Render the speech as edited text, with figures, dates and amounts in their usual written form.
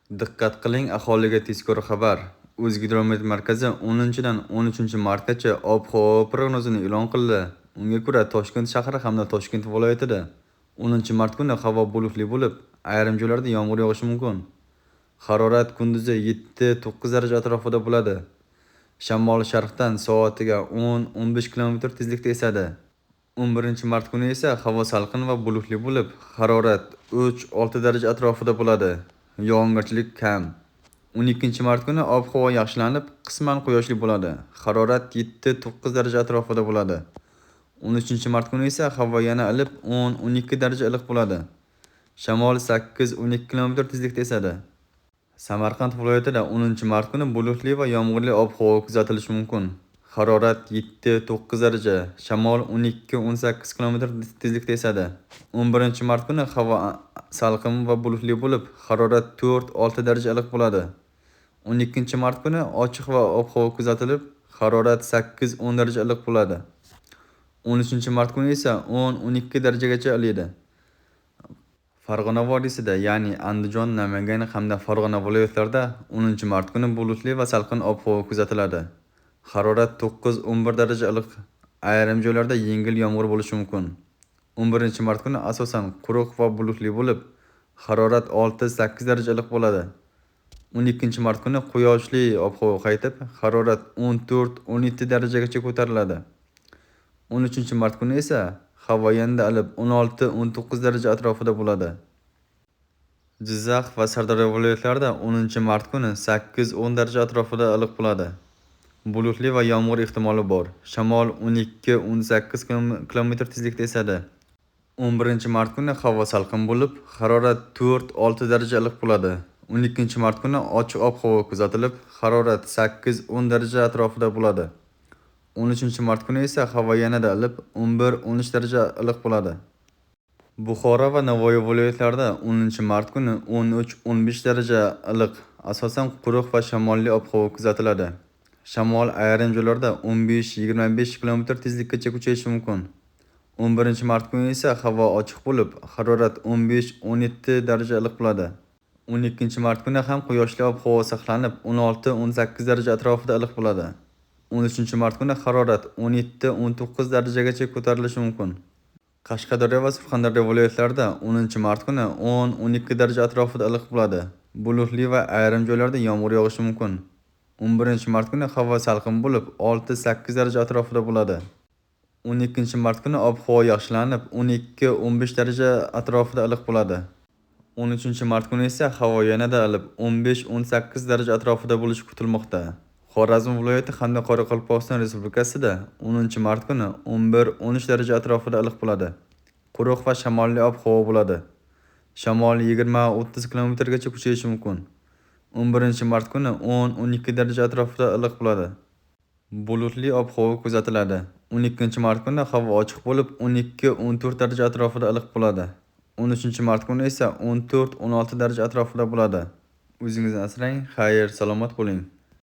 Diqqat qiling, aholiga tezkor xabar. O'zgidromet markazi 10-dan 13-martgacha ob-havo prognozini e'lon qildi. Unga ko'ra, Toshkent shahri hamda Toshkent viloyatida 10-mart kuni havo bulutli bo'lib, ayrim joylarda yomg'ir yog'ishi mumkin. Harorat kunduzi 7-9 daraja atrofida bo'ladi. Shamol sharqdan soatiga 10-15 km tezlikda esadi. 11-mart kuni esa havo salqin va bulutli bo'lib, harorat 3-6 daraja atrofida bo'ladi. Yog'ingarchilik kam. 12-mart kuni ob-havo yaxshilanib, qisman quyoshli bo'ladi. Harorat 7-9 daraja atrofida bo'ladi. 13-mart kuni esa havo yana ilib 10-12 daraja iliq bo'ladi. Shamol 8-12 km tezlikda esadi. Samarqand viloyatida 10-mart kuni bulutli va yomg'irli ob-havo kuzatilishi mumkin. Harorat 7-9 daraja, shamol 12-18 km tezlikda esadi. 11-mart kuni havo salqin va bulutli bo'lib, harorat 4-6 daraja iliq bo'ladi. 12-mart kuni ochiq va ob-havo kuzatilib, harorat 8-10 daraja iliq bo'ladi. 13-mart kuni esa 10-12 darajagacha iliydi. Farg'ona vodiysida, ya'ni Andijon, Namangan hamda Farg'ona viloyatlarida 10-mart kuni bulutli va salqin ob-havo kuzatiladi. Harorat 9-11 daraja iliq, ayrim joylarda yengil yomg'ir bo'lishi mumkin. 11-mart kuni asosan quruq va bulutli bo'lib, harorat 6-8 daraja iliq bo'ladi. 12-mart kuni quyoshli ob-havo qaytib, harorat 14-17 darajagacha ko'tariladi. 13-mart kuni esa havo yanada ilib 16-19 daraja atrofida bo'ladi. Jizzax va Sirdaryo viloyatlarida 10-mart kuni 8-10 daraja atrofida iliq bo'ladi. Bulutli va yomg'ir ehtimoli bor. Shamol 12-18 km tezlikda esadi. 11-mart kuni havo salqin bo'lib, harorat 4-6 daraja iliq bo'ladi. 12-mart kuni ochiq ob-havo kuzatilib, harorat 8-10 daraja atrofida bo'ladi. 13-mart kuni esa havo yanada ilib 11-13 daraja iliq bo'ladi. Buxoro va Navoiy viloyatlarida 10-mart kuni 13-15 daraja iliq, asosan quruq va shamolli ob-havo kuzatiladi. Shamol ayrim joylarda 15-25 km tezlikkacha kuchayishi mumkin. 11-mart kuni esa havo ochiq bo'lib, harorat 15-17 daraja iliq bo'ladi. 12-mart kuni ham quyoshli ob-havo saqlanib, 16-18 daraja atrofida iliq bo'ladi. 13-mart kuni harorat 17-19 darajagacha ko'tarilishi mumkin. Qashqadaryo va Surxondaryo viloyatlarida 10-mart kuni 10-12 daraja atrofida iliq bo'ladi. Bulutli va ayrim joylarda yomg'ir yog'ishi mumkin. 11-mart kuni havo salqin bo'lib, 6-8 daraja atrofida bo'ladi. 12-mart kuni ob-havo yaxshilanib, 12-15 daraja atrofida iliq bo'ladi. 13-mart kuni esa havo yanada ilib 15-18 daraja atrofida bo'lishi kutilmoqda. Xorazm viloyati hamda Qoraqalpog'iston Respublikasida 10-mart kuni 11-13 daraja atrofida iliq bo'ladi. Quruq va shamolli ob-havo bo'ladi. Shamol 20-30 km gacha kuchayishi mumkin. 11-mart kuni 10-12 daraja atrofida iliq bo'ladi. Bulutli ob-havo kuzatiladi. 12-mart kuni havo ochiq bo'lib, 12-14 daraja atrofida iliq bo'ladi. 13-mart kuni esa 14-16 daraja atrofida bo'ladi. O'zingizni asrang, xayr, salomat bo'ling.